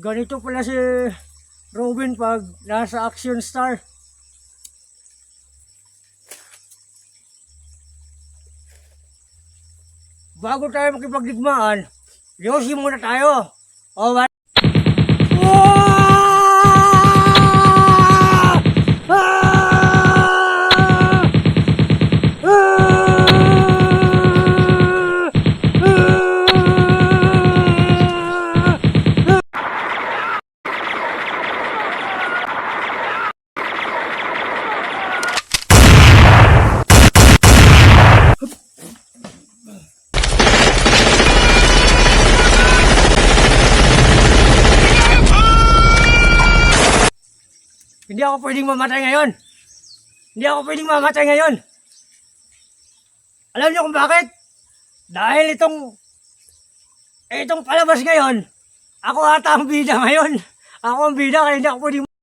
Ganito pala si Robin pag nasa Action Star. Bago tayo makipagdigmaan, yosi muna tayo. O ba? Hindi ako pwedeng mamatay ngayon. Hindi ako pwedeng mamatay ngayon. Alam niyo kung bakit? Dahil itong palabas ngayon, ako ata ang bida ngayon. Ako ang bida kaya hindi ako pwedeng